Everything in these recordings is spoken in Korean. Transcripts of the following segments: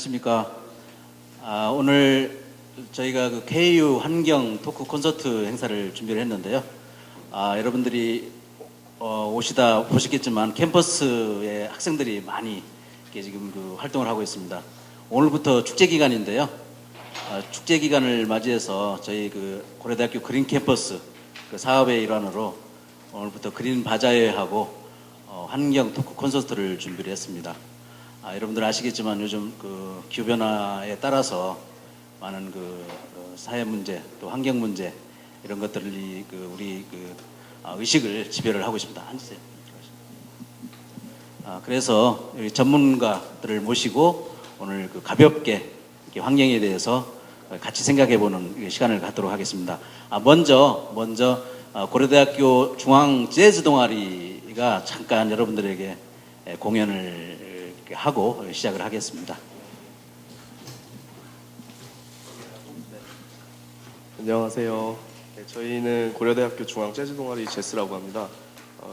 안녕하십니까. 오늘 저희가 그 KU 환경 토크 콘서트 행사를 준비를 했는데요. 여러분들이 오시다 보셨겠지만 캠퍼스에 학생들이 많이 이렇게 지금 그 활동을 하고 있습니다. 오늘부터 축제 기간인데요. 축제 기간을 맞이해서 저희 그 고려대학교 그린 캠퍼스 그 사업의 일환으로 오늘부터 그린 바자회하고 환경 토크 콘서트를 준비를 했습니다. 여러분들 아시겠지만 요즘 그 기후 변화에 따라서 많은 사회 문제 또 환경 문제 이런 것들이 우리 의식을 지배를 하고 있습니다. 앉으세요. 그래서 여기 전문가들을 모시고 오늘 가볍게 이렇게 환경에 대해서 같이 생각해보는 시간을 갖도록 하겠습니다. 먼저 고려대학교 중앙 재즈 동아리가 잠깐 여러분들에게 공연을 하고 시작을 하겠습니다. 안녕하세요. 네, 저희는 고려대학교 중앙 재즈 동아리 제스라고 합니다.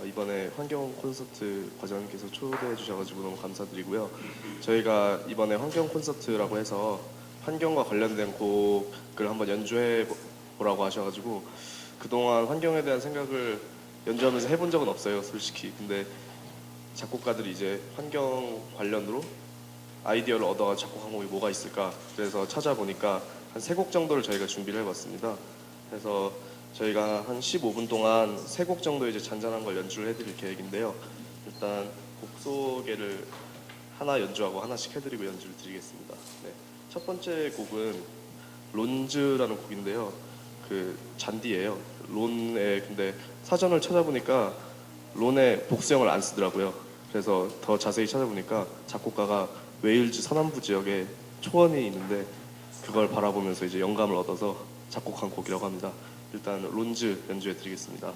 이번에 환경 콘서트 과장님께서 초대해 주셔가지고 너무 감사드리고요. 저희가 이번에 환경 콘서트라고 해서 환경과 관련된 곡을 한번 연주해 보라고 하셔가지고 그동안 환경에 대한 생각을 연주하면서 해본 적은 없어요, 솔직히. 근데 작곡가들이 이제 환경 관련으로 아이디어를 얻어가지고 작곡한 곡이 뭐가 있을까, 그래서 찾아보니까 한 3곡 정도를 저희가 준비를 해봤습니다. 그래서 저희가 한 15분 동안 3곡 정도 이제 잔잔한 걸 연주를 해드릴 계획인데요. 일단 곡 소개를 하나 연주하고 하나씩 해드리고 연주를 드리겠습니다. 네. 첫 번째 곡은 론즈라는 곡인데요. 그 잔디예요. 론에 근데 사전을 찾아보니까 론에 복수형을 안 쓰더라고요. 그래서 더 자세히 찾아보니까 작곡가가 웨일즈 서남부 지역에 초원이 있는데 그걸 바라보면서 이제 영감을 얻어서 작곡한 곡이라고 합니다. 일단 론즈 연주해 드리겠습니다.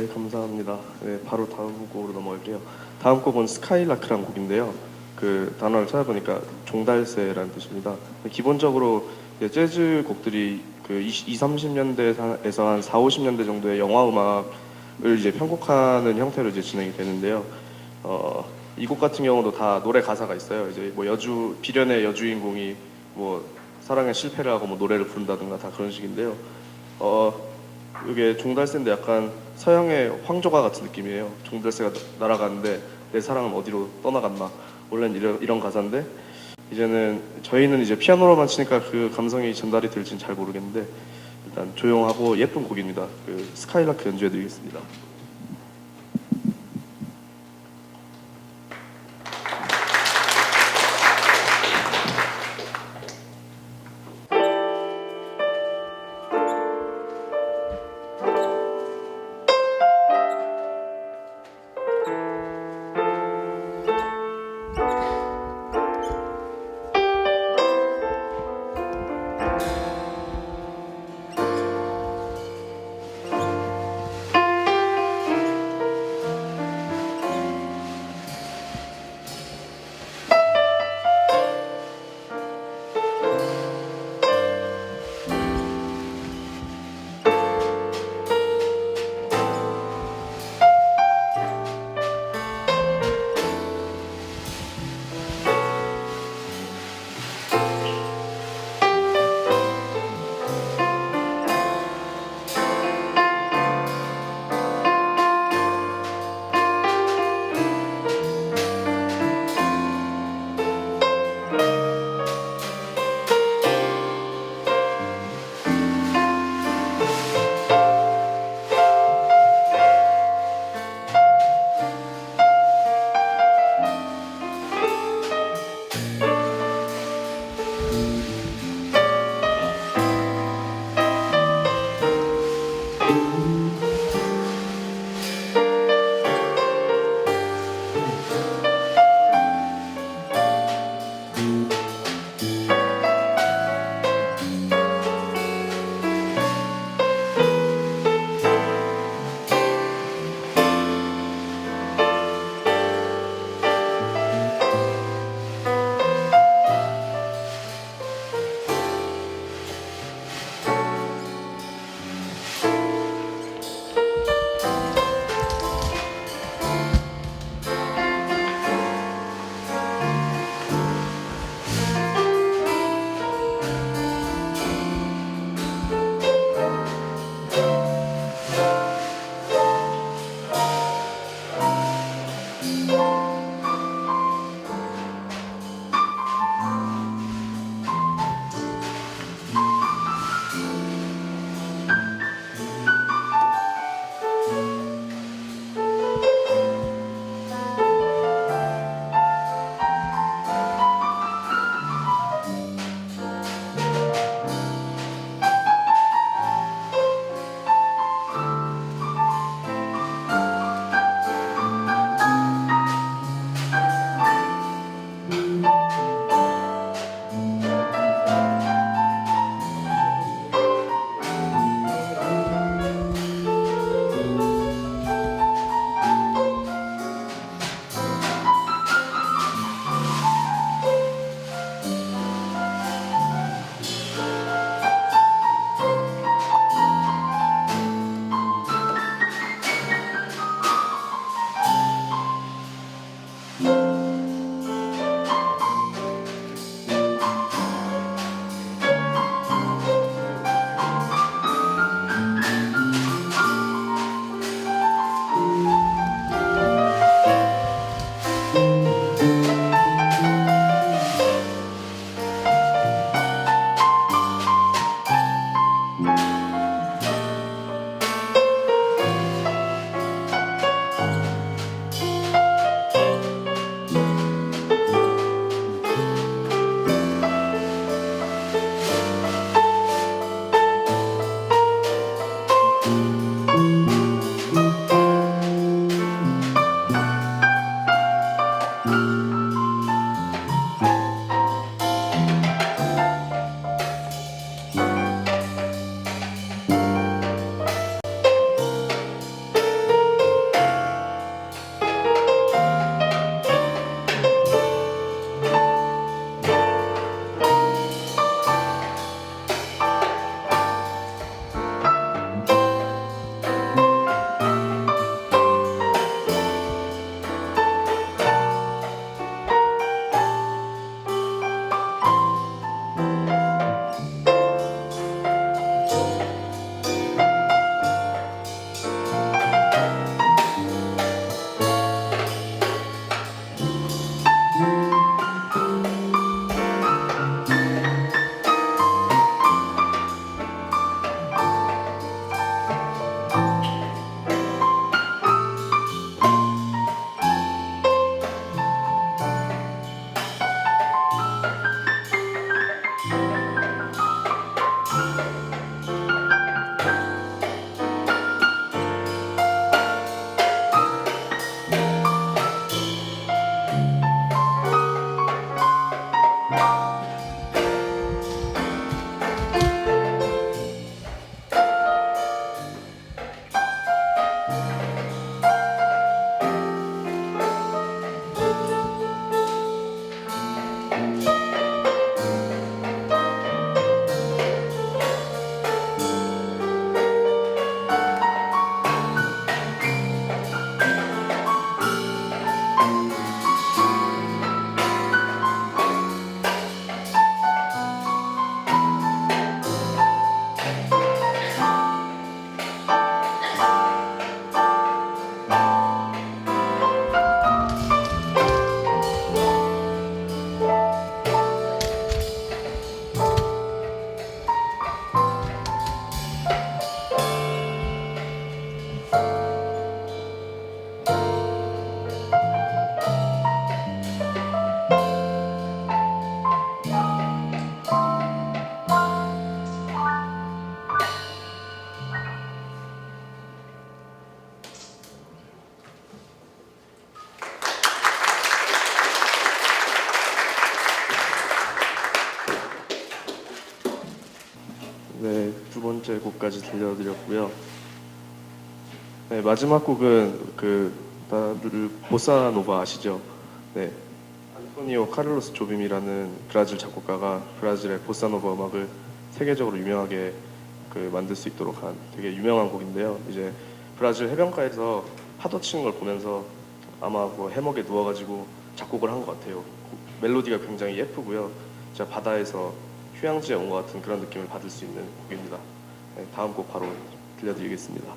네, 감사합니다. 네, 바로 다음 곡으로 넘어갈게요. 다음 곡은 스카이라크란 곡인데요. 그 단어를 찾아보니까 종달새라는 뜻입니다. 기본적으로 이제 재즈 곡들이 그 20, 30년대에서 한 4, 50년대 정도의 영화 음악을 이제 편곡하는 형태로 이제 진행이 되는데요. 이 곡 같은 경우도 다 노래 가사가 있어요. 이제 뭐 비련의 여주인공이 뭐 사랑에 실패를 하고 뭐 노래를 부른다든가 다 그런 식인데요. 이게 종달새인데 약간 서양의 황조가 같은 느낌이에요. 종달새가 날아가는데 내 사랑은 어디로 떠나갔나. 원래는 이런 가사인데 이제는 저희는 이제 피아노로만 치니까 그 감성이 전달이 될지는 잘 모르겠는데 일단 조용하고 예쁜 곡입니다. 그 스카이라크 연주해드리겠습니다. 번째 곡까지 들려드렸고요. 네, 마지막 곡은 다들 보사노바 아시죠? 네, 안토니오 카를로스 조빔이라는 브라질 작곡가가 브라질의 보사노바 음악을 세계적으로 유명하게 만들 수 있도록 한 되게 유명한 곡인데요. 이제 브라질 해변가에서 파도 치는 걸 보면서 아마 뭐 해먹에 누워가지고 작곡을 한 것 같아요. 멜로디가 굉장히 예쁘고요. 제가 바다에서 휴양지에 온 것 같은 그런 느낌을 받을 수 있는 곡입니다. 네, 다음 곡 바로 들려드리겠습니다.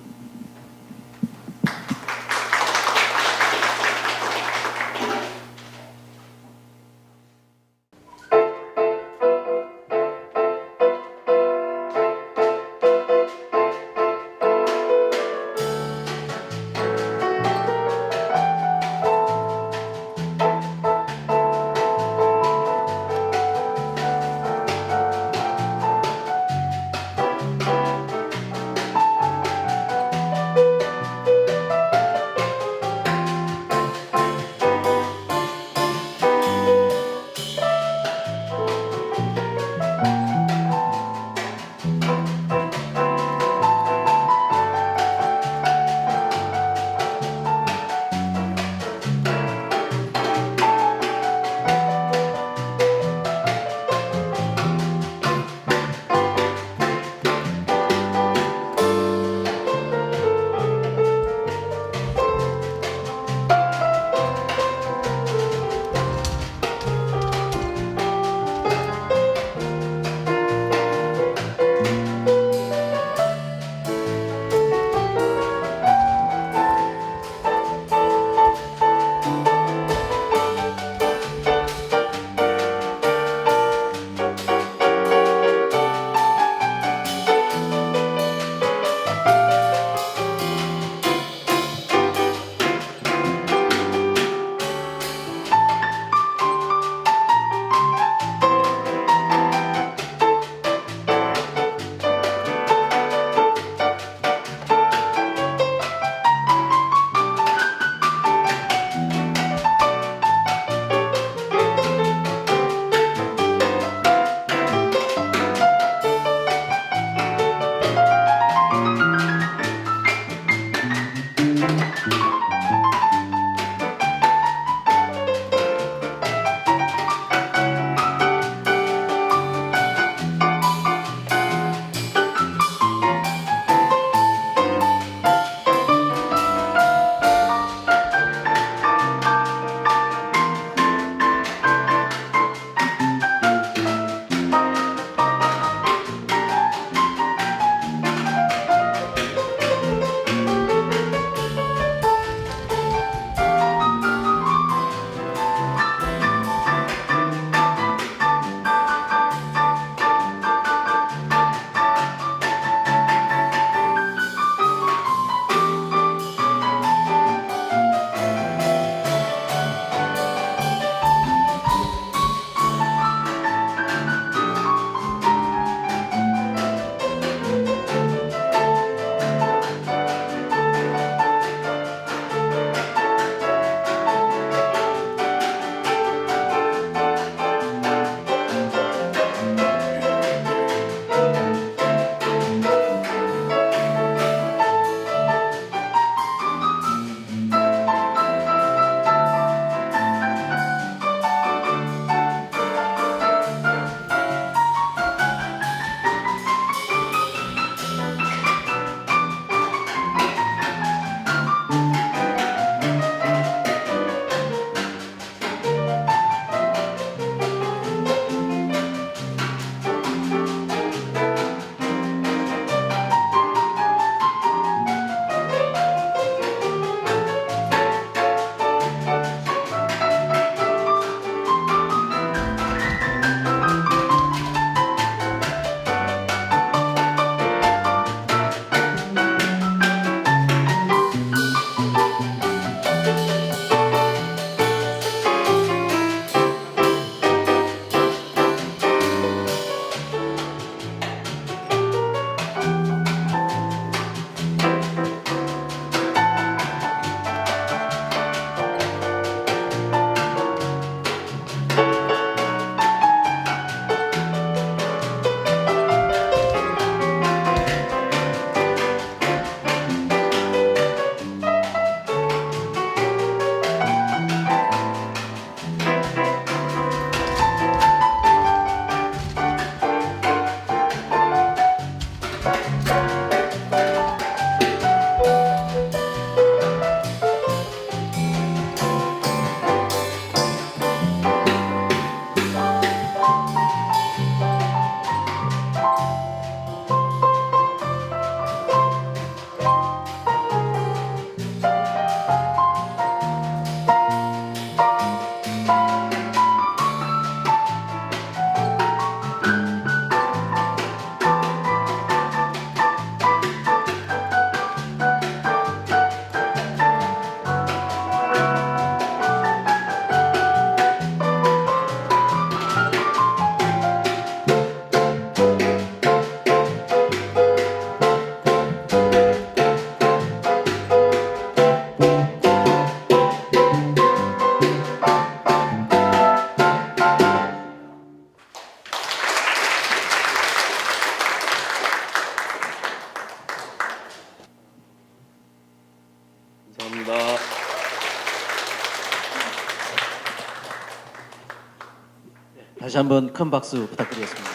다시 한번 큰 박수 부탁드리겠습니다.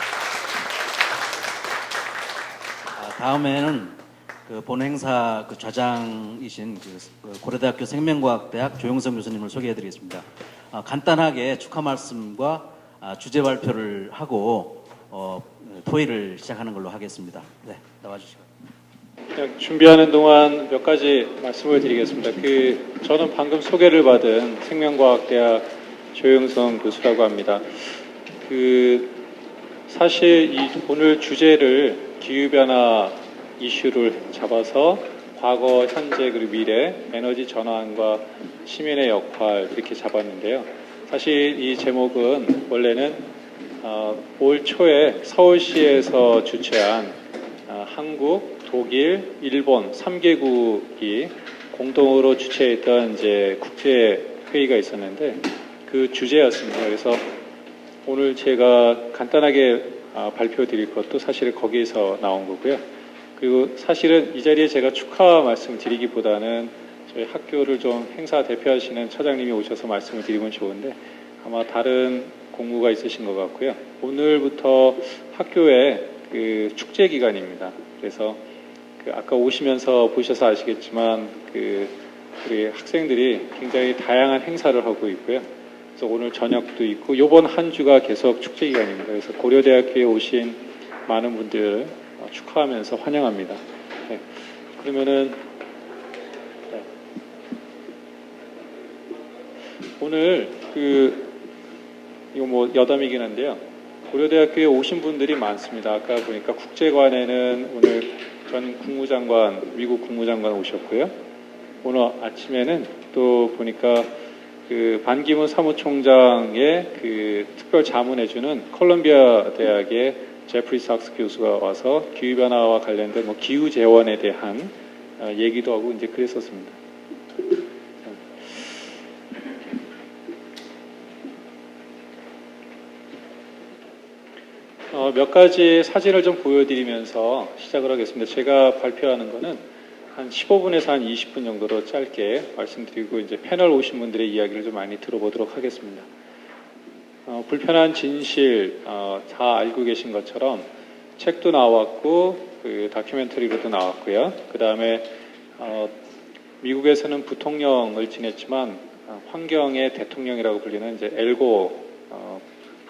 다음에는 그 본행사 그 좌장이신 그 고려대학교 생명과학대학 조영성 교수님을 소개해드리겠습니다. 간단하게 축하 말씀과 주제 발표를 하고 토의를 시작하는 걸로 하겠습니다. 네, 나와주시고. 준비하는 동안 몇 가지 말씀을 드리겠습니다. 저는 방금 소개를 받은 생명과학대학 조영성 교수라고 합니다. 사실 오늘 주제를 기후변화 이슈를 잡아서 과거, 현재 그리고 미래, 에너지 전환과 시민의 역할 이렇게 잡았는데요. 사실 이 제목은 원래는 올 초에 서울시에서 주최한 한국, 독일, 일본 3개국이 공동으로 주최했던 이제 국제 회의가 있었는데 그 주제였습니다. 그래서 오늘 제가 간단하게 발표드릴 것도 사실 거기에서 나온 거고요. 그리고 사실은 이 자리에 제가 축하 말씀 드리기보다는 저희 학교를 좀 행사 대표하시는 처장님이 오셔서 말씀을 드리면 좋은데 아마 다른 공무가 있으신 것 같고요. 오늘부터 학교에 축제 기간입니다. 그래서 아까 오시면서 보셔서 아시겠지만 우리 학생들이 굉장히 다양한 행사를 하고 있고요. 그래서 오늘 저녁도 있고 이번 한 주가 계속 축제 기간입니다. 그래서 고려대학교에 오신 많은 분들 축하하면서 환영합니다. 네. 그러면은 오늘 이거 여담이긴 한데요. 고려대학교에 오신 분들이 많습니다. 아까 보니까 국제관에는 오늘 전 국무장관, 미국 국무장관 오셨고요. 오늘 아침에는 또 보니까 반기문 사무총장의 특별 자문해주는 콜롬비아 대학의 제프리 sak스 교수가 와서 기후변화와 관련된 기후 재원에 대한 얘기도 하고 이제 그랬었습니다. 몇 가지 사진을 좀 보여드리면서 시작을 하겠습니다. 제가 발표하는 거는 한 15분에서 한 20분 정도로 짧게 말씀드리고 이제 패널 오신 분들의 이야기를 좀 많이 들어보도록 하겠습니다. 불편한 진실 다 알고 계신 것처럼 책도 나왔고 다큐멘터리로도 나왔고요. 그 다음에 미국에서는 부통령을 지냈지만 환경의 대통령이라고 불리는 이제 엘고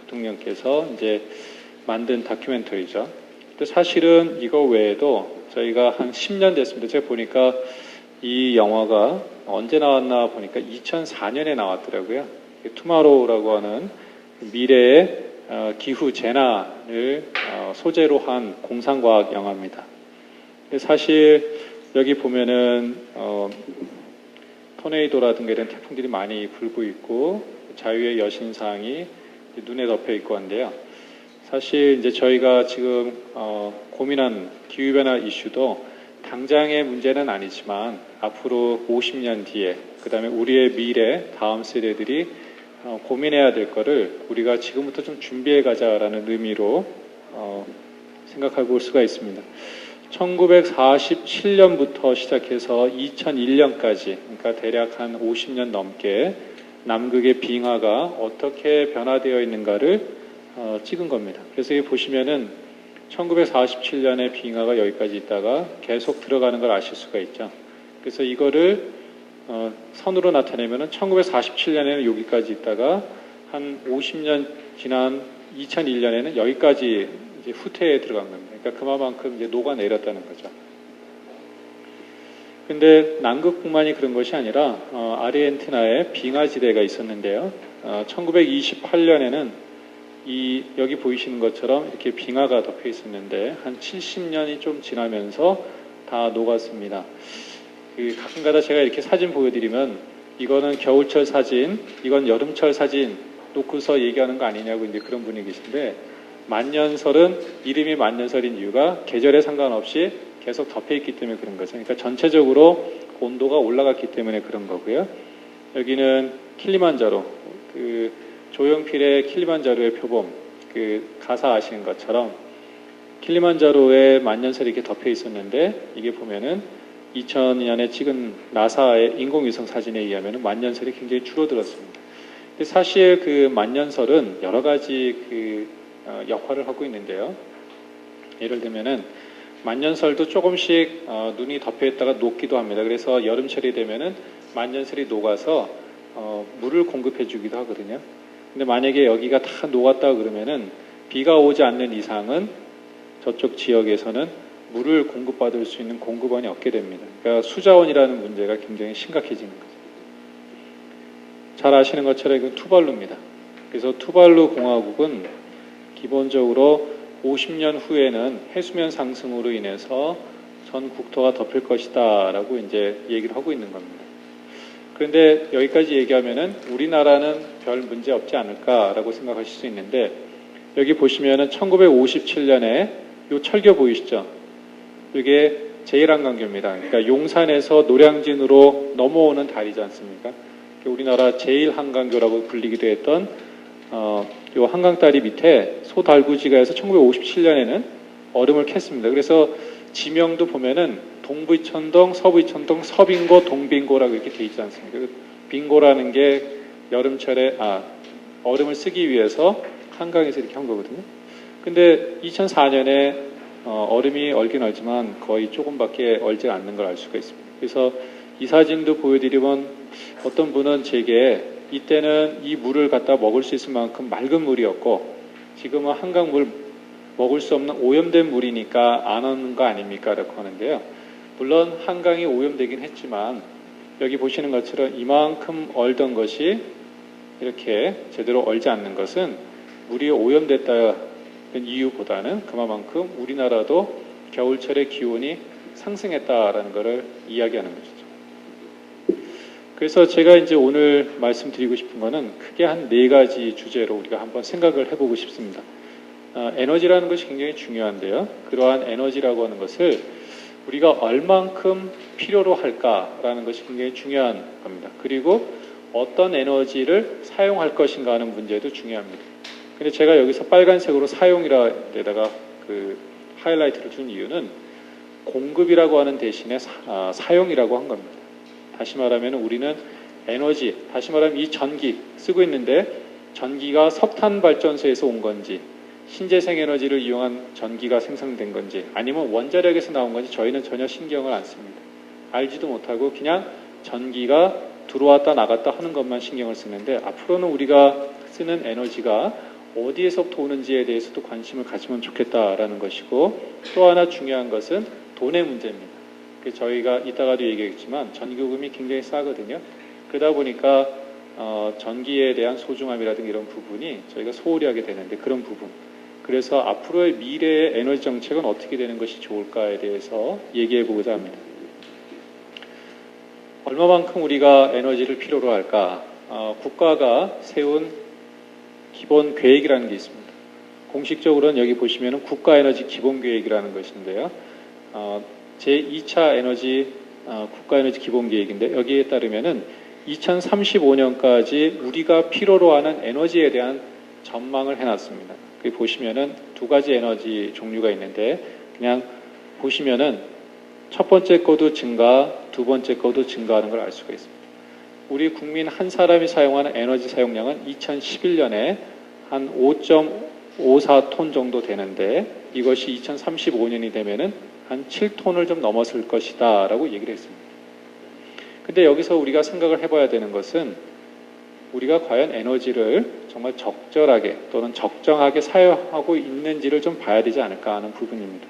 부통령께서 이제 만든 다큐멘터리죠. 근데 사실은 이거 외에도 저희가 한 10년 됐습니다. 제가 보니까 이 영화가 언제 나왔나 보니까 2004년에 나왔더라고요. 투마로우라고 하는 미래의 기후 재난을 소재로 한 공상과학 영화입니다. 근데 사실 여기 보면은 토네이도라든가 이런 태풍들이 많이 불고 있고 자유의 여신상이 눈에 덮여 있고 한데요. 사실 이제 저희가 지금 고민한 기후변화 이슈도 당장의 문제는 아니지만 앞으로 50년 뒤에 그 다음에 우리의 미래 다음 세대들이 고민해야 될 거를 우리가 지금부터 좀 준비해 가자라는 의미로 생각해 볼 수가 있습니다. 1947년부터 시작해서 2001년까지 그러니까 대략 한 50년 넘게 남극의 빙하가 어떻게 변화되어 있는가를 찍은 겁니다. 그래서 여기 보시면은 1947년에 빙하가 여기까지 있다가 계속 들어가는 걸 아실 수가 있죠. 그래서 이거를 선으로 나타내면은 1947년에는 여기까지 있다가 한 50년 지난 2001년에는 여기까지 이제 후퇴에 들어간 겁니다. 그러니까 그만큼 이제 녹아내렸다는 거죠. 근데 남극뿐만이 그런 것이 아니라 아르헨티나에 빙하지대가 있었는데요. 1928년에는 여기 보이시는 것처럼 이렇게 빙하가 덮여 있었는데 한 70년이 좀 지나면서 다 녹았습니다. 가끔가다 제가 이렇게 사진 보여드리면 이거는 겨울철 사진, 이건 여름철 사진 놓고서 얘기하는 거 아니냐고 이제 그런 분이 계신데 만년설은 이름이 만년설인 이유가 계절에 상관없이 계속 덮여 있기 때문에 그런 거죠. 그러니까 전체적으로 온도가 올라갔기 때문에 그런 거고요. 여기는 킬리만자로 조용필의 킬리만자로의 표범 가사 아시는 것처럼 킬리만자로에 만년설이 이렇게 덮여 있었는데 이게 보면은 2000년에 찍은 나사의 인공위성 사진에 의하면 만년설이 굉장히 줄어들었습니다. 근데 사실 그 만년설은 여러 가지 역할을 하고 있는데요. 예를 들면은 만년설도 조금씩 눈이 덮여 있다가 녹기도 합니다. 그래서 여름철이 되면은 만년설이 녹아서 물을 공급해 주기도 하거든요. 근데 만약에 여기가 다 녹았다 그러면은 비가 오지 않는 이상은 저쪽 지역에서는 물을 공급받을 수 있는 공급원이 없게 됩니다. 그러니까 수자원이라는 문제가 굉장히 심각해지는 거죠. 잘 아시는 것처럼 이건 투발루입니다. 그래서 투발루 공화국은 기본적으로 50년 후에는 해수면 상승으로 인해서 전 국토가 덮일 것이다 라고 이제 얘기를 하고 있는 겁니다. 그런데 여기까지 얘기하면은 우리나라는 별 문제 없지 않을까라고 생각하실 수 있는데, 여기 보시면은 1957년에 요 철교 보이시죠? 이게 제1한강교입니다. 그러니까 용산에서 노량진으로 넘어오는 다리지 않습니까? 우리나라 제1한강교라고 불리기도 했던 요 한강다리 밑에 소달구지가 해서 1957년에는 얼음을 캤습니다. 그래서 지명도 보면은 동부이천동, 서부이천동, 서빙고, 동빙고라고 이렇게 돼 있지 않습니까? 빙고라는 게 여름철에 얼음을 쓰기 위해서 한강에서 이렇게 한 거거든요. 근데 2004년에 얼음이 얼긴 얼지만 거의 조금밖에 얼지 않는 걸 알 수가 있습니다. 그래서 이 사진도 보여드리면 어떤 분은 제게 이때는 이 물을 갖다 먹을 수 있을 만큼 맑은 물이었고 지금은 한강물 먹을 수 없는 오염된 물이니까 안 오는 거 아닙니까? 라고 하는데요. 물론 한강이 오염되긴 했지만 여기 보시는 것처럼 이만큼 얼던 것이 이렇게 제대로 얼지 않는 것은 물이 오염됐다는 이유보다는 그만큼 우리나라도 겨울철에 기온이 상승했다라는 것을 이야기하는 것이죠. 그래서 제가 이제 오늘 말씀드리고 싶은 거는 크게 한 4가지 주제로 우리가 한번 생각을 해보고 싶습니다. 에너지라는 것이 굉장히 중요한데요. 그러한 에너지라고 하는 것을 우리가 얼만큼 필요로 할까라는 것이 굉장히 중요한 겁니다. 그리고 어떤 에너지를 사용할 것인가 하는 문제도 중요합니다. 근데 제가 여기서 빨간색으로 사용이라 데다가 하이라이트를 준 이유는 공급이라고 하는 대신에 사용이라고 한 겁니다. 다시 말하면 우리는 에너지, 다시 말하면 이 전기 쓰고 있는데 전기가 석탄 발전소에서 온 건지 신재생 에너지를 이용한 전기가 생성된 건지 아니면 원자력에서 나온 건지 저희는 전혀 신경을 안 씁니다. 알지도 못하고 그냥 전기가 들어왔다 나갔다 하는 것만 신경을 쓰는데 앞으로는 우리가 쓰는 에너지가 어디에서부터 오는지에 대해서도 관심을 가지면 좋겠다라는 것이고, 또 하나 중요한 것은 돈의 문제입니다. 저희가 이따가도 얘기했지만 전기요금이 굉장히 싸거든요. 그러다 보니까 전기에 대한 소중함이라든가 이런 부분이 저희가 소홀히 하게 되는데 그런 부분. 그래서 앞으로의 미래의 에너지 정책은 어떻게 되는 것이 좋을까에 대해서 얘기해 보고자 합니다. 얼마만큼 우리가 에너지를 필요로 할까? 국가가 세운 기본 계획이라는 게 있습니다. 공식적으로는 여기 보시면 국가에너지 기본계획이라는 것인데요. 제2차 에너지 국가에너지 기본계획인데 여기에 따르면은 2035년까지 우리가 필요로 하는 에너지에 대한 전망을 해놨습니다. 여기 보시면은 2가지 에너지 종류가 있는데 그냥 보시면은 첫 번째 거도 증가, 두 번째 거도 증가하는 걸 알 수가 있습니다. 우리 국민 한 사람이 사용하는 에너지 사용량은 2011년에 한 5.54톤 정도 되는데 이것이 2035년이 되면은 한 7톤을 좀 넘었을 것이다 라고 얘기를 했습니다. 근데 여기서 우리가 생각을 해봐야 되는 것은 우리가 과연 에너지를 정말 적절하게 또는 적정하게 사용하고 있는지를 좀 봐야 되지 않을까 하는 부분입니다.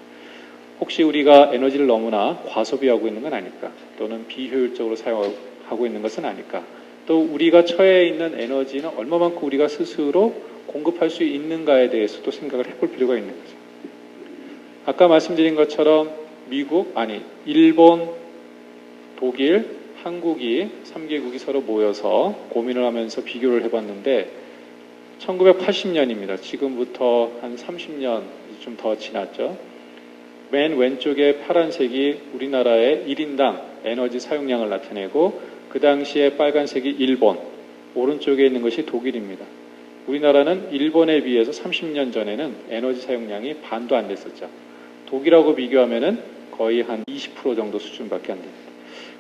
혹시 우리가 에너지를 너무나 과소비하고 있는 건 아닐까, 또는 비효율적으로 사용하고 있는 것은 아닐까, 또 우리가 처해 있는 에너지는 얼마만큼 우리가 스스로 공급할 수 있는가에 대해서도 생각을 해볼 필요가 있는 거죠. 아까 말씀드린 것처럼 일본, 독일, 한국이 3개국이 서로 모여서 고민을 하면서 비교를 해봤는데 1980년입니다. 지금부터 한 30년 좀 더 지났죠. 맨 왼쪽에 파란색이 우리나라의 1인당 에너지 사용량을 나타내고 그 당시에 빨간색이 일본, 오른쪽에 있는 것이 독일입니다. 우리나라는 일본에 비해서 30년 전에는 에너지 사용량이 반도 안 됐었죠. 독일하고 비교하면은 거의 한 20% 정도 수준밖에 안 됩니다.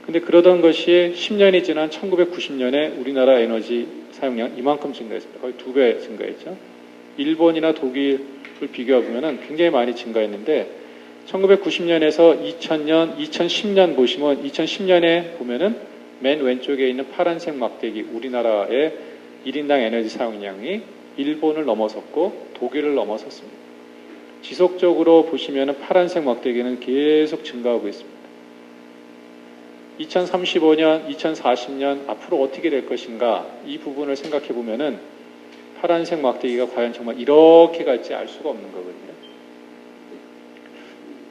근데 그러던 것이 10년이 지난 1990년에 우리나라 에너지 사용량 이만큼 증가했습니다. 거의 2배 증가했죠. 일본이나 독일을 비교해보면 굉장히 많이 증가했는데 1990년에서 2000년, 2010년 보시면 2010년에 보면은 맨 왼쪽에 있는 파란색 막대기 우리나라의 1인당 에너지 사용량이 일본을 넘어섰고 독일을 넘어섰습니다. 지속적으로 보시면 파란색 막대기는 계속 증가하고 있습니다. 2035년, 2040년 앞으로 어떻게 될 것인가 이 부분을 생각해 보면은 파란색 막대기가 과연 정말 이렇게 갈지 알 수가 없는 거거든요.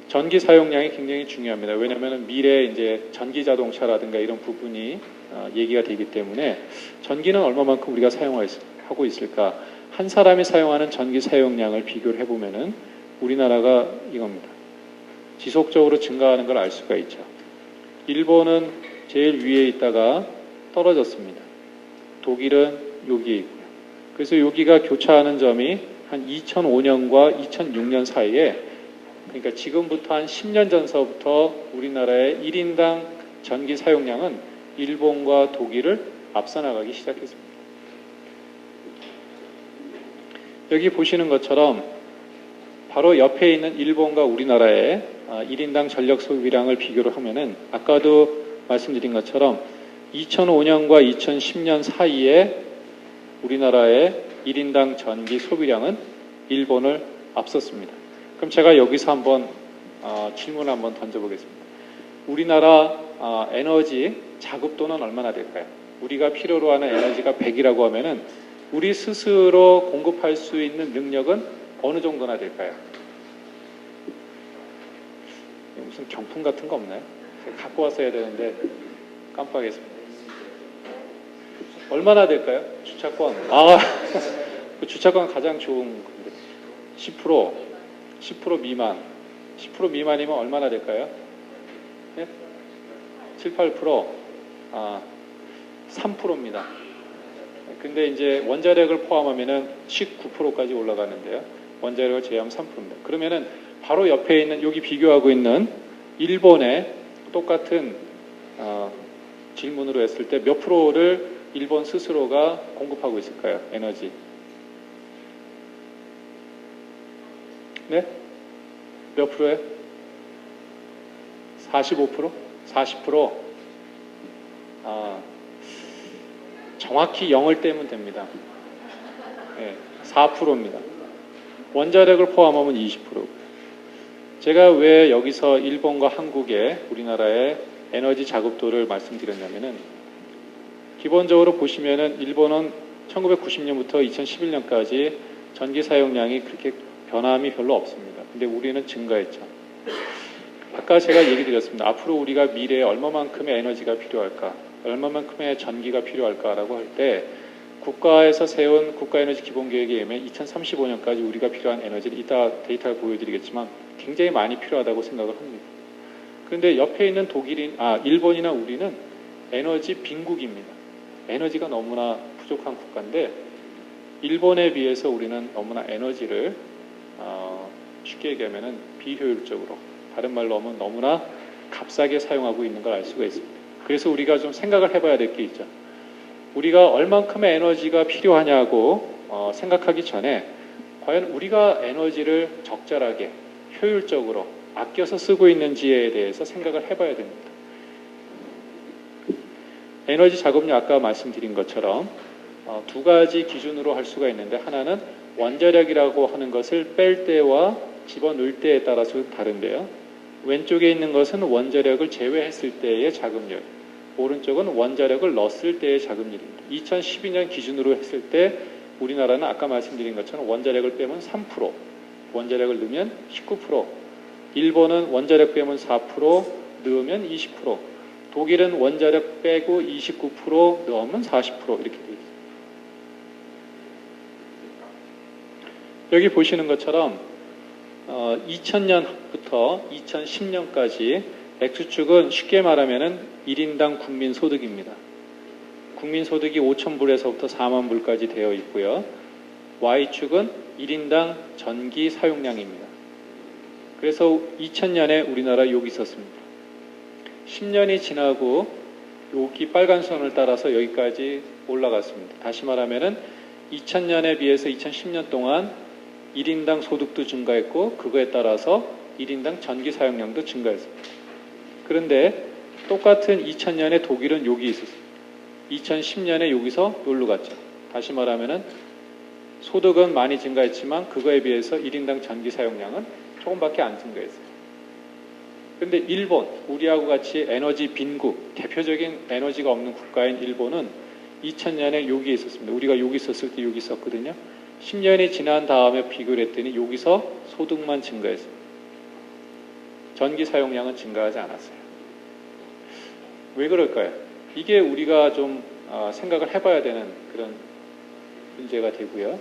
전기 사용량이 굉장히 중요합니다. 왜냐하면 미래 이제 전기 자동차라든가 이런 부분이 얘기가 되기 때문에 전기는 얼마만큼 우리가 사용하고 있을까? 한 사람이 사용하는 전기 사용량을 비교를 해보면은 우리나라가 이겁니다. 지속적으로 증가하는 걸 알 수가 있죠. 일본은 제일 위에 있다가 떨어졌습니다. 독일은 여기에 있고요. 그래서 여기가 교차하는 점이 한 2005년과 2006년 사이에 그러니까 지금부터 한 10년 전서부터 우리나라의 1인당 전기 사용량은 일본과 독일을 앞서 나가기 시작했습니다. 여기 보시는 것처럼 바로 옆에 있는 일본과 우리나라의 1인당 전력 소비량을 비교를 하면은 아까도 말씀드린 것처럼 2005년과 2010년 사이에 우리나라의 1인당 전기 소비량은 일본을 앞섰습니다. 그럼 제가 여기서 한번 질문을 한번 던져보겠습니다. 우리나라 에너지 자급도는 얼마나 될까요? 우리가 필요로 하는 에너지가 100이라고 하면은 우리 스스로 공급할 수 있는 능력은 어느 정도나 될까요? 무슨 경품 같은 거 없나요? 갖고 와서 해야 되는데 깜빡했습니다. 얼마나 될까요? 주차권. 그 주차권 가장 좋은 건데 10% 미만. 10% 미만이면 얼마나 될까요? 네? 7, 8%. 3%입니다. 근데 이제 원자력을 포함하면은 19%까지 올라가는데요. 원자력을 제외하면 3%입니다. 그러면은 바로 옆에 있는 여기 비교하고 있는 일본의 똑같은 질문으로 했을 때 몇 프로를 일본 스스로가 공급하고 있을까요? 에너지. 네? 몇 프로예요? 45%? 40%? 정확히 0을 떼면 됩니다. 네, 4%입니다. 원자력을 포함하면 20%. 제가 왜 여기서 일본과 한국의 우리나라의 에너지 자급도를 말씀드렸냐면은 기본적으로 보시면은 일본은 1990년부터 2011년까지 전기 사용량이 그렇게 변함이 별로 없습니다. 근데 우리는 증가했죠. 아까 제가 얘기 드렸습니다. 앞으로 우리가 미래에 얼마만큼의 에너지가 필요할까? 얼마만큼의 전기가 필요할까라고 할 때 국가에서 세운 국가에너지 기본계획에 의하면 2035년까지 우리가 필요한 에너지를 이따 데이터를 보여드리겠지만 굉장히 많이 필요하다고 생각을 합니다. 그런데 옆에 있는 일본이나 우리는 에너지 빈국입니다. 에너지가 너무나 부족한 국가인데 일본에 비해서 우리는 너무나 에너지를 쉽게 얘기하면 비효율적으로 다른 말로 하면 너무나 값싸게 사용하고 있는 걸 알 수가 있습니다. 그래서 우리가 좀 생각을 해봐야 될 게 있죠. 우리가 얼만큼의 에너지가 필요하냐고 생각하기 전에 과연 우리가 에너지를 적절하게 효율적으로 아껴서 쓰고 있는지에 대해서 생각을 해봐야 됩니다. 에너지 자급률 아까 말씀드린 것처럼 두 가지 기준으로 할 수가 있는데 하나는 원자력이라고 하는 것을 뺄 때와 집어넣을 때에 따라서 다른데요. 왼쪽에 있는 것은 원자력을 제외했을 때의 자급률, 오른쪽은 원자력을 넣었을 때의 자급률입니다. 2012년 기준으로 했을 때 우리나라는 아까 말씀드린 것처럼 원자력을 빼면 3%, 원자력을 넣으면 19%, 일본은 원자력 빼면 4%, 넣으면 20%, 독일은 원자력 빼고 29% 넣으면 40% 이렇게 되어 있습니다. 여기 보시는 것처럼 2000년부터 2010년까지 X축은 쉽게 말하면 1인당 국민소득입니다. 국민소득이 5,000불에서부터 4만 불까지 되어 있고요. Y축은 1인당 전기 사용량입니다. 그래서 2000년에 우리나라 여기 있었습니다. 10년이 지나고 여기 빨간 선을 따라서 여기까지 올라갔습니다. 다시 말하면은 2000년에 비해서 2010년 동안 1인당 소득도 증가했고 그거에 따라서 1인당 전기 사용량도 증가했습니다. 그런데 똑같은 2000년에 독일은 여기 있었습니다. 2010년에 여기서 여기로 갔죠. 다시 말하면은 소득은 많이 증가했지만 그거에 비해서 1인당 전기 사용량은 조금밖에 안 증가했어요. 그런데 일본, 우리하고 같이 에너지 빈국, 대표적인 에너지가 없는 국가인 일본은 2000년에 여기에 있었습니다. 우리가 여기 있었을 때 여기 있었거든요. 10년이 지난 다음에 비교를 했더니 여기서 소득만 증가했어요. 전기 사용량은 증가하지 않았어요. 왜 그럴까요? 이게 우리가 좀 생각을 해봐야 되는 그런 문제가 되고요.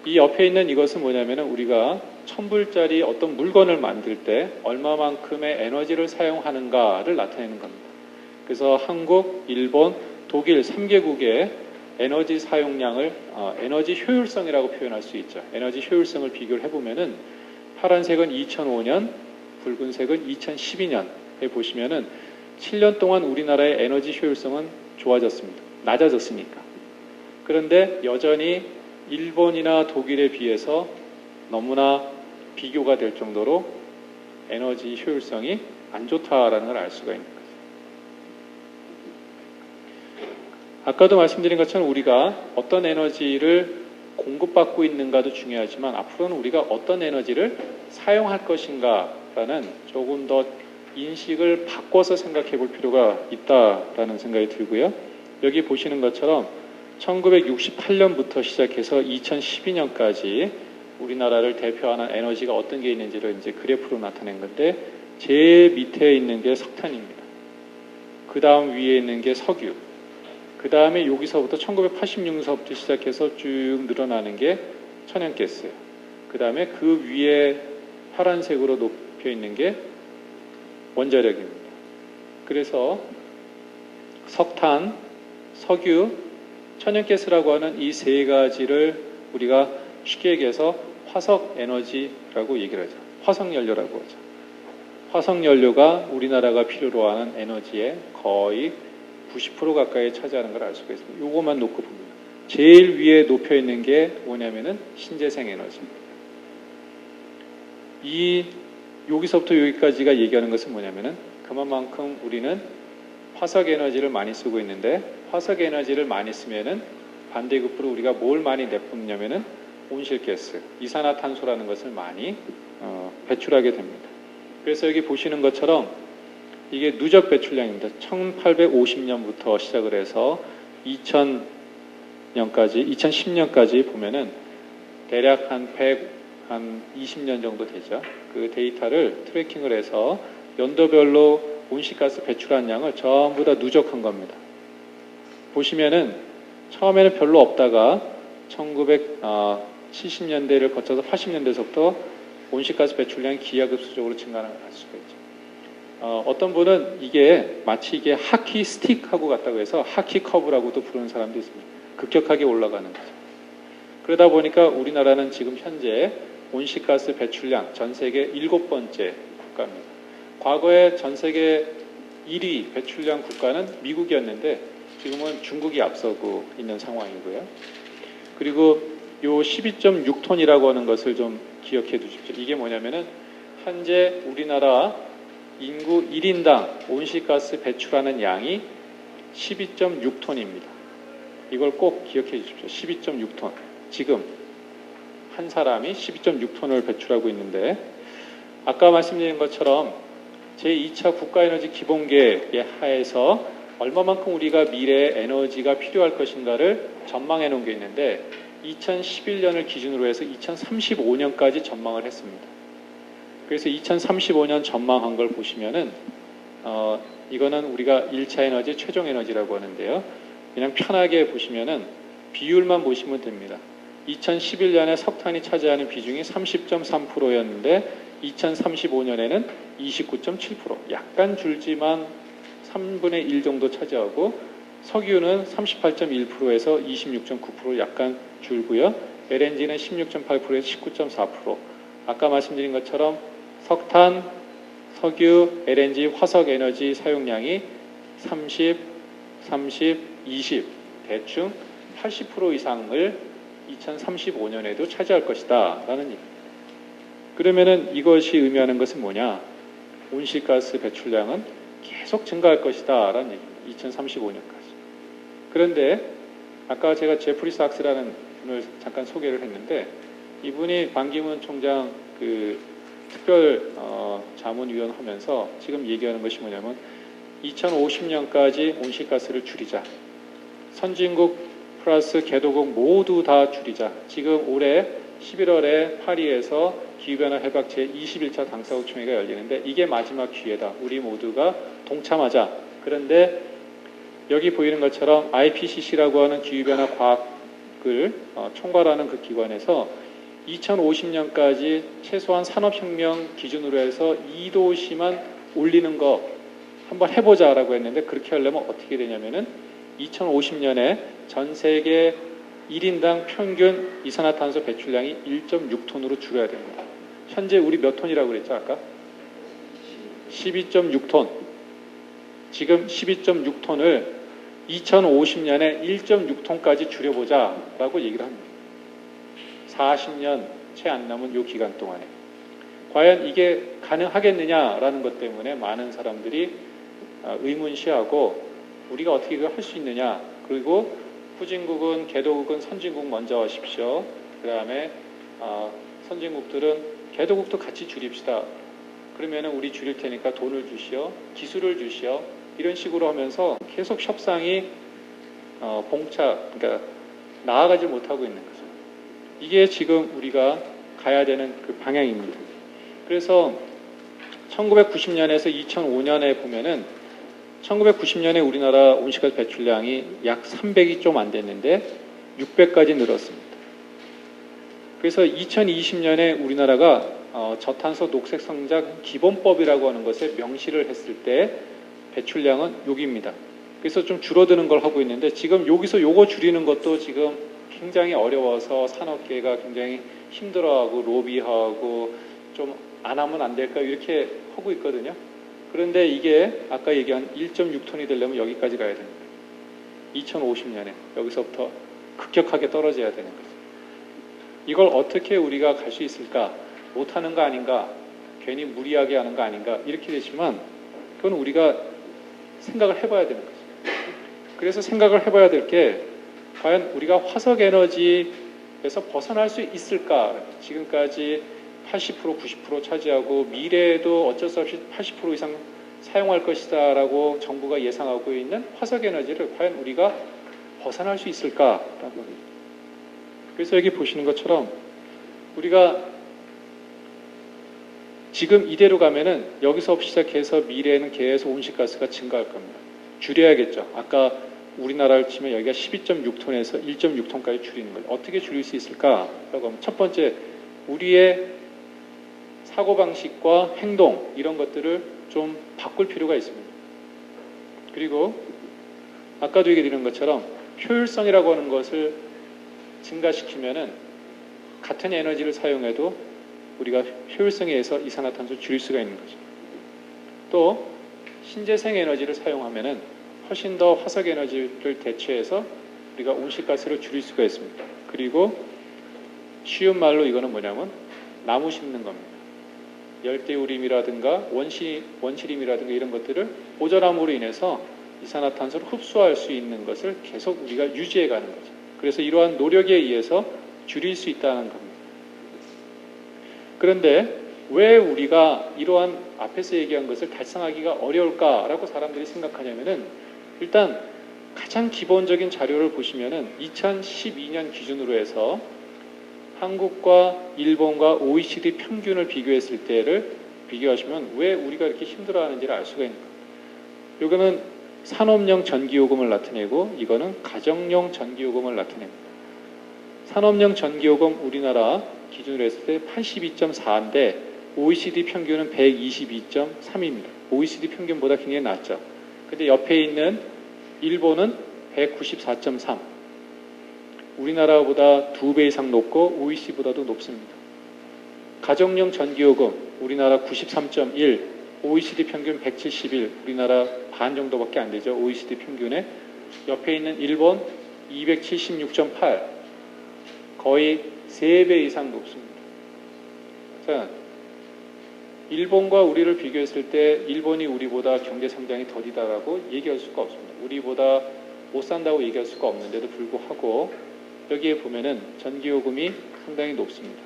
이 옆에 있는 이것은 뭐냐면 우리가 1000불짜리 어떤 물건을 만들 때 얼마만큼의 에너지를 사용하는가를 나타내는 겁니다. 그래서 한국, 일본, 독일 3개국의 에너지 사용량을 에너지 효율성이라고 표현할 수 있죠. 에너지 효율성을 비교를 해보면은 파란색은 2005년, 붉은색은 2012년에 보시면은 7년 동안 우리나라의 에너지 효율성은 좋아졌습니다. 낮아졌으니까. 그런데 여전히 일본이나 독일에 비해서 너무나 비교가 될 정도로 에너지 효율성이 안 좋다라는 걸 알 수가 있는 거죠. 아까도 말씀드린 것처럼 우리가 어떤 에너지를 공급받고 있는가도 중요하지만 앞으로는 우리가 어떤 에너지를 사용할 것인가라는 조금 더 인식을 바꿔서 생각해 볼 필요가 있다라는 생각이 들고요. 여기 보시는 것처럼 1968년부터 시작해서 2012년까지 우리나라를 대표하는 에너지가 어떤 게 있는지를 이제 그래프로 나타낸 건데 제일 밑에 있는 게 석탄입니다. 그 다음 위에 있는 게 석유. 그 다음에 여기서부터 1986년서부터 시작해서 쭉 늘어나는 게 천연가스예요. 그 다음에 그 위에 파란색으로 높여 있는 게 원자력입니다. 그래서 석탄, 석유, 천연가스라고 하는 이 세 가지를 우리가 쉽게 얘기해서 화석 에너지라고 얘기를 하죠. 화석연료라고 하죠. 화석연료가 우리나라가 필요로 하는 에너지의 거의 90% 가까이 차지하는 걸 알 수가 있습니다. 요거만 놓고 봅니다. 제일 위에 높여 있는 게 뭐냐면은 신재생 에너지입니다. 여기서부터 여기까지가 얘기하는 것은 뭐냐면은 그만큼 우리는 화석 에너지를 많이 쓰고 있는데 화석 에너지를 많이 쓰면은 반대급부로 우리가 뭘 많이 내뿜냐면은 온실가스, 이산화탄소라는 것을 많이 배출하게 됩니다. 그래서 여기 보시는 것처럼 이게 누적 배출량입니다. 1850년부터 시작을 해서 2010년까지 보면은 대략 한 20년 정도 되죠. 그 데이터를 트래킹을 해서 연도별로 온실가스 배출한 양을 전부 다 누적한 겁니다. 보시면은 처음에는 별로 없다가 1970년대를 거쳐서 80년대서부터 온실가스 배출량이 기하급수적으로 증가하는 걸 알 수가 있죠. 어떤 분은 이게 마치 이게 하키 스틱하고 같다고 해서 하키 커브라고도 부르는 사람도 있습니다. 급격하게 올라가는 거죠. 그러다 보니까 우리나라는 지금 현재 온실가스 배출량 전 세계 7번째 국가입니다. 과거에 전 세계 1위 배출량 국가는 미국이었는데 지금은 중국이 앞서고 있는 상황이고요. 그리고 요 12.6톤이라고 하는 것을 좀 기억해 두십시오. 이게 뭐냐면은 현재 우리나라 인구 1인당 온실가스 배출하는 양이 12.6톤입니다. 이걸 꼭 기억해 주십시오. 12.6톤. 지금 한 사람이 12.6톤을 배출하고 있는데 아까 말씀드린 것처럼 제2차 국가에너지 기본계획에 하에서 얼마만큼 우리가 미래에 에너지가 필요할 것인가를 전망해 놓은 게 있는데 2011년을 기준으로 해서 2035년까지 전망을 했습니다. 그래서 2035년 전망한 걸 보시면은 이거는 우리가 1차 에너지, 최종 에너지라고 하는데요. 그냥 편하게 보시면은 비율만 보시면 됩니다. 2011년에 석탄이 차지하는 비중이 30.3%였는데 2035년에는 29.7%. 약간 줄지만 3분의 1 정도 차지하고 석유는 38.1%에서 26.9% 약간 줄고요. LNG는 16.8%에서 19.4%. 아까 말씀드린 것처럼 석탄, 석유, LNG, 화석 에너지 사용량이 30, 30, 20 대충 80% 이상을 2035년에도 차지할 것이다 라는 얘기입니다. 그러면은 이것이 의미하는 것은 뭐냐? 온실가스 배출량은 계속 증가할 것이다 라는 얘기입니다. 2035년까지. 그런데 아까 제가 제프리 sak스라는 분을 잠깐 소개를 했는데 이분이 반기문 총장 그 특별 자문위원 하면서 지금 얘기하는 것이 뭐냐면 2050년까지 온실가스를 줄이자. 선진국 플러스 개도국 모두 다 줄이자. 지금 올해 11월에 파리에서 기후변화 해박 제21차 당사국총회가 열리는데 이게 마지막 기회다. 우리 모두가 동참하자. 그런데 여기 보이는 것처럼 IPCC라고 하는 기후변화 과학을 총괄하는 그 기관에서 2050년까지 최소한 산업혁명 기준으로 해서 2도씨만 올리는 거 한번 해보자라고 했는데 그렇게 하려면 어떻게 되냐면은 2050년에 전 세계 1인당 평균 이산화탄소 배출량이 1.6톤으로 줄여야 됩니다. 현재 우리 몇 톤이라고 그랬죠 아까? 12.6톤. 지금 12.6톤을 2050년에 1.6톤까지 줄여보자라고 얘기를 합니다. 40년 채 안 남은 이 기간 동안에. 과연 이게 가능하겠느냐라는 것 때문에 많은 사람들이 의문시하고 우리가 어떻게 이걸 할 수 있느냐. 그리고 후진국은 개도국은 선진국 먼저 하십시오. 그 다음에 선진국들은 개도국도 같이 줄입시다. 그러면 우리 줄일 테니까 돈을 주시오. 기술을 주시오. 이런 식으로 하면서 계속 협상이 그러니까 나아가지 못하고 있는 거죠. 이게 지금 우리가 가야 되는 그 방향입니다. 그래서 1990년에서 2005년에 보면은 1990년에 우리나라 온실가스 배출량이 약 300이 좀 안 됐는데 600까지 늘었습니다. 그래서 2020년에 우리나라가 저탄소 녹색 성장 기본법이라고 하는 것에 명시를 했을 때 배출량은 여기입니다. 그래서 좀 줄어드는 걸 하고 있는데 지금 여기서 요거 줄이는 것도 지금 굉장히 어려워서 산업계가 굉장히 힘들어하고 로비하고 좀 안 하면 안 될까 이렇게 하고 있거든요. 그런데 이게 아까 얘기한 1.6톤이 되려면 여기까지 가야 됩니다. 2050년에 여기서부터 급격하게 떨어져야 되는 거죠. 이걸 어떻게 우리가 갈 수 있을까? 못하는 거 아닌가? 괜히 무리하게 하는 거 아닌가? 이렇게 되지만 그건 우리가 생각을 해봐야 되는 거죠. 그래서 생각을 해봐야 될 게 과연 우리가 화석 에너지에서 벗어날 수 있을까? 지금까지 80%, 90% 차지하고 미래에도 어쩔 수 없이 80% 이상 사용할 것이다라고 정부가 예상하고 있는 화석 에너지를 과연 우리가 벗어날 수 있을까라고. 그래서 여기 보시는 것처럼 우리가 지금 이대로 가면은 여기서 시작해서 미래에는 계속 온실가스가 증가할 겁니다. 줄여야겠죠. 아까 우리나라를 치면 여기가 12.6톤에서 1.6톤까지 줄이는 거예요. 어떻게 줄일 수 있을까라고 하면 첫 번째 우리의 사고방식과 행동 이런 것들을 좀 바꿀 필요가 있습니다. 그리고 아까도 얘기 드린 것처럼 효율성이라고 하는 것을 증가시키면은 같은 에너지를 사용해도 우리가 효율성에 의해서 이산화탄소를 줄일 수가 있는 거죠. 또 신재생 에너지를 사용하면은 훨씬 더 화석 에너지를 대체해서 우리가 온실가스를 줄일 수가 있습니다. 그리고 쉬운 말로 이거는 뭐냐면 나무 심는 겁니다. 열대우림이라든가 원시림이라든가 이런 것들을 오절함으로 인해서 이산화탄소를 흡수할 수 있는 것을 계속 우리가 유지해 가는 거죠. 그래서 이러한 노력에 의해서 줄일 수 있다는 겁니다. 그런데 왜 우리가 이러한 앞에서 얘기한 것을 달성하기가 어려울까라고 사람들이 생각하냐면은 일단 가장 기본적인 자료를 보시면은 2012년 기준으로 해서 한국과 일본과 OECD 평균을 비교했을 때를 비교하시면 왜 우리가 이렇게 힘들어하는지를 알 수가 있는 겁니다. 이거는 산업용 전기요금을 나타내고 이거는 가정용 전기요금을 나타냅니다. 산업용 전기요금 우리나라 기준으로 했을 때 82.4인데 OECD 평균은 122.3입니다. OECD 평균보다 굉장히 낮죠. 근데 옆에 있는 일본은 194.3. 우리나라보다 2배 이상 높고 OECD보다도 높습니다. 가정용 전기요금 우리나라 93.1, OECD 평균 171, 우리나라 반 정도밖에 안 되죠. OECD 평균에. 옆에 있는 일본 276.8, 거의 3배 이상 높습니다. 자, 일본과 우리를 비교했을 때 일본이 우리보다 경제 성장이 더디다라고 얘기할 수가 없습니다. 우리보다 못 산다고 얘기할 수가 없는데도 불구하고 여기에 보면은 전기요금이 상당히 높습니다.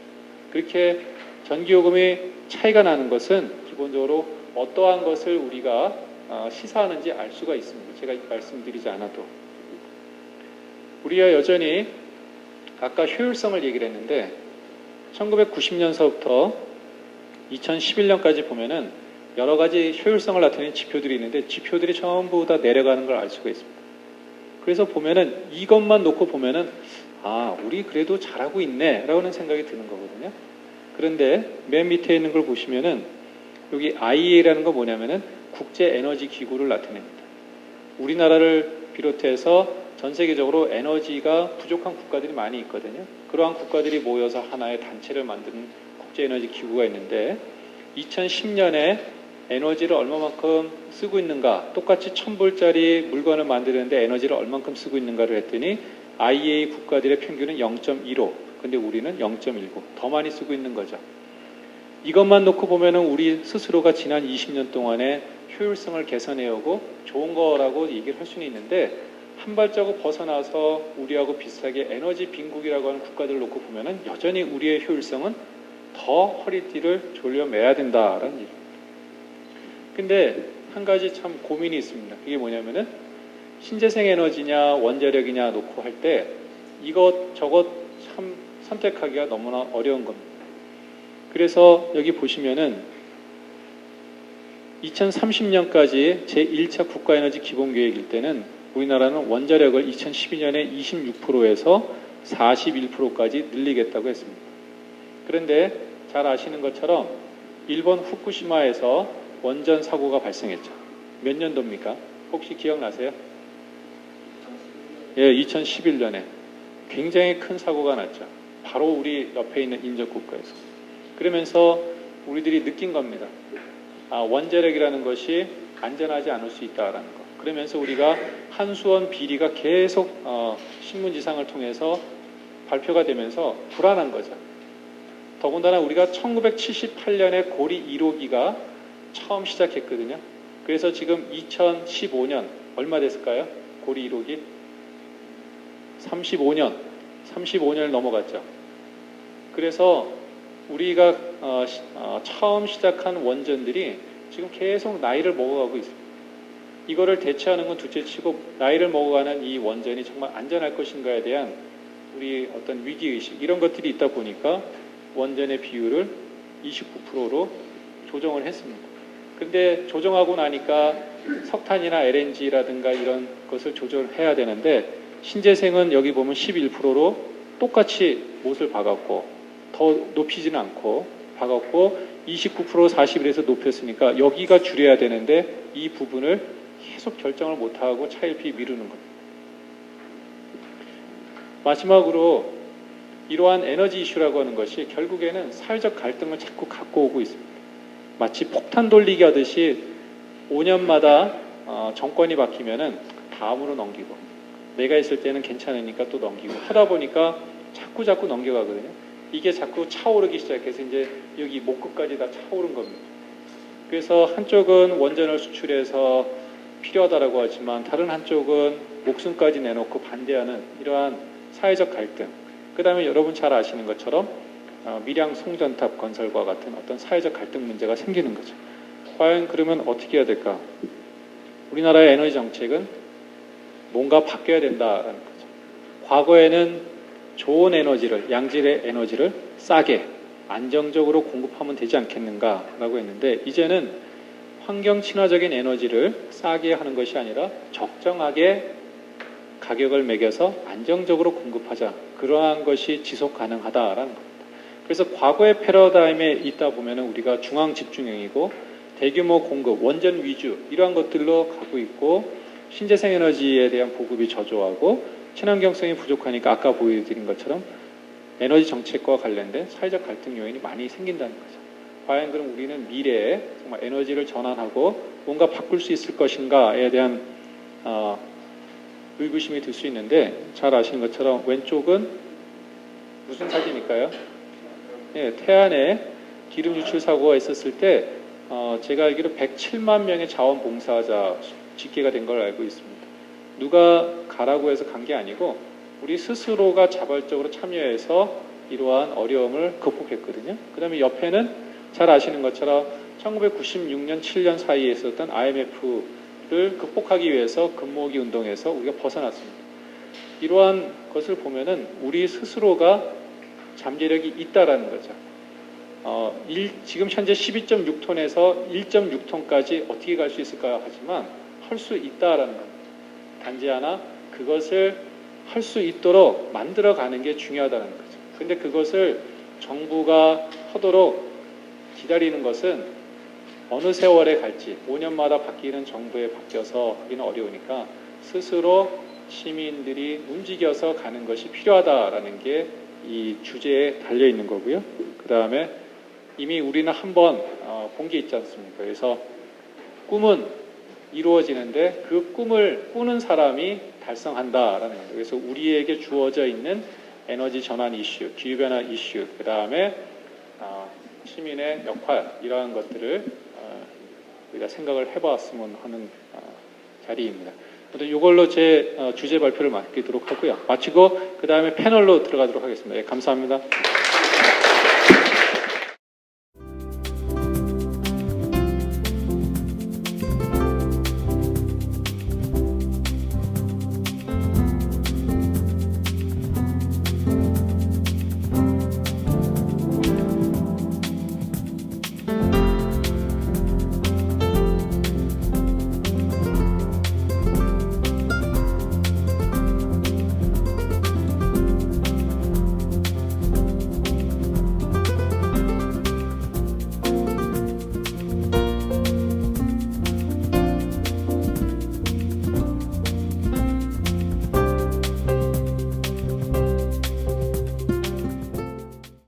그렇게 전기요금이 차이가 나는 것은 기본적으로 어떠한 것을 우리가 시사하는지 알 수가 있습니다. 제가 말씀드리지 않아도. 우리가 여전히 아까 효율성을 얘기를 했는데 1990년서부터 2011년까지 보면은 여러 가지 효율성을 나타내는 지표들이 있는데 지표들이 전부 다 내려가는 걸 알 수가 있습니다. 그래서 보면은 이것만 놓고 보면은 우리 그래도 잘하고 있네 라는 생각이 드는 거거든요. 그런데 맨 밑에 있는 걸 보시면은 여기 IEA라는 거 뭐냐면은 국제 에너지 기구를 나타냅니다. 우리나라를 비롯해서 전 세계적으로 에너지가 부족한 국가들이 많이 있거든요. 그러한 국가들이 모여서 하나의 단체를 만드는 국제 에너지 기구가 있는데 2010년에 에너지를 얼마만큼 쓰고 있는가, 똑같이 1000불짜리 물건을 만드는데 에너지를 얼마만큼 쓰고 있는가를 했더니 IEA 국가들의 평균은 0.15, 근데 우리는 0.19, 더 많이 쓰고 있는 거죠. 이것만 놓고 보면은 우리 스스로가 지난 20년 동안에 효율성을 개선해오고 좋은 거라고 얘기를 할 수는 있는데 한 발자국 벗어나서 우리하고 비슷하게 에너지 빈국이라고 하는 국가들을 놓고 보면은 여전히 우리의 효율성은 더 허리띠를 졸려 매야 된다라는 얘기입니다. 근데 한 가지 참 고민이 있습니다. 그게 뭐냐면은 신재생 에너지냐 원자력이냐 놓고 할 때 이것 저것 참 선택하기가 너무나 어려운 겁니다. 그래서 여기 보시면은 2030년까지 제1차 국가에너지 기본계획일 때는 우리나라는 원자력을 2012년에 26%에서 41%까지 늘리겠다고 했습니다. 그런데 잘 아시는 것처럼 일본 후쿠시마에서 원전 사고가 발생했죠. 몇 년도입니까? 혹시 기억나세요? 예, 2011년에 굉장히 큰 사고가 났죠. 바로 우리 옆에 있는 인접국가에서. 그러면서 우리들이 느낀 겁니다. 원자력이라는 것이 안전하지 않을 수 있다라는 거. 그러면서 우리가 한수원 비리가 계속 신문지상을 통해서 발표가 되면서 불안한 거죠. 더군다나 우리가 1978년에 고리 1호기가 처음 시작했거든요. 그래서 지금 2015년 얼마 됐을까요? 고리 1호기 35년을 넘어갔죠. 그래서 우리가 처음 시작한 원전들이 지금 계속 나이를 먹어가고 있습니다. 이거를 대체하는 건 둘째치고 나이를 먹어가는 이 원전이 정말 안전할 것인가에 대한 우리 어떤 위기의식 이런 것들이 있다 보니까 원전의 비율을 29%로 조정을 했습니다. 근데 조정하고 나니까 석탄이나 LNG라든가 이런 것을 조절해야 되는데 신재생은 여기 보면 11%로 똑같이 못을 박았고 더 높이지는 않고 박았고 29% 41에서 높였으니까 여기가 줄여야 되는데 이 부분을 계속 결정을 못하고 차일피 미루는 겁니다. 마지막으로 이러한 에너지 이슈라고 하는 것이 결국에는 사회적 갈등을 자꾸 갖고 오고 있습니다. 마치 폭탄 돌리기 하듯이 5년마다 정권이 바뀌면은 다음으로 넘기고 내가 있을 때는 괜찮으니까 또 넘기고 하다 보니까 자꾸 넘겨가거든요. 이게 자꾸 차오르기 시작해서 이제 여기 목끝까지 다 차오른 겁니다. 그래서 한쪽은 원전을 수출해서 필요하다라고 하지만 다른 한쪽은 목숨까지 내놓고 반대하는 이러한 사회적 갈등. 그 다음에 여러분 잘 아시는 것처럼 밀양 송전탑 건설과 같은 어떤 사회적 갈등 문제가 생기는 거죠. 과연 그러면 어떻게 해야 될까? 우리나라의 에너지 정책은 뭔가 바뀌어야 된다라는 거죠. 과거에는 좋은 에너지를, 양질의 에너지를 싸게, 안정적으로 공급하면 되지 않겠는가라고 했는데 이제는 환경 친화적인 에너지를 싸게 하는 것이 아니라 적정하게 가격을 매겨서 안정적으로 공급하자. 그러한 것이 지속 가능하다라는 겁니다. 그래서 과거의 패러다임에 있다 보면 우리가 중앙 집중형이고 대규모 공급, 원전 위주 이러한 것들로 가고 있고 신재생 에너지에 대한 보급이 저조하고 친환경성이 부족하니까 아까 보여드린 것처럼 에너지 정책과 관련된 사회적 갈등 요인이 많이 생긴다는 거죠. 과연 그럼 우리는 미래에 정말 에너지를 전환하고 뭔가 바꿀 수 있을 것인가에 대한 의구심이 들 수 있는데, 잘 아시는 것처럼 왼쪽은 무슨 사진일까요? 네, 태안에 기름 유출 사고가 있었을 때 제가 알기로 107만 명의 자원봉사자 집계가 된 걸 알고 있습니다. 누가 가라고 해서 간 게 아니고 우리 스스로가 자발적으로 참여해서 이러한 어려움을 극복했거든요. 그 다음에 옆에는 잘 아시는 것처럼 1996년, 7년 사이에 있었던 IMF를 극복하기 위해서 금모으기 운동에서 우리가 벗어났습니다. 이러한 것을 보면은 우리 스스로가 잠재력이 있다라는 거죠. 지금 현재 12.6톤에서 1.6톤까지 어떻게 갈 수 있을까 하지만 할 수 있다라는 겁니다. 단지 하나 그것을 할 수 있도록 만들어가는 게 중요하다는 거죠. 근데 그것을 정부가 하도록 기다리는 것은 어느 세월에 갈지 5년마다 바뀌는 정부에 바뀌어서 하기는 어려우니까 스스로 시민들이 움직여서 가는 것이 필요하다라는 게 이 주제에 달려 있는 거고요. 그 다음에 이미 우리는 한번 본 게 있지 않습니까? 그래서 꿈은 이루어지는데 그 꿈을 꾸는 사람이 달성한다라는 거예요. 그래서 우리에게 주어져 있는 에너지 전환 이슈, 기후변화 이슈, 그 다음에 시민의 역할, 이러한 것들을 우리가 생각을 해봤으면 하는 자리입니다. 이걸로 제 주제 발표를 마치도록 하고요. 마치고 그 다음에 패널로 들어가도록 하겠습니다. 예, 감사합니다.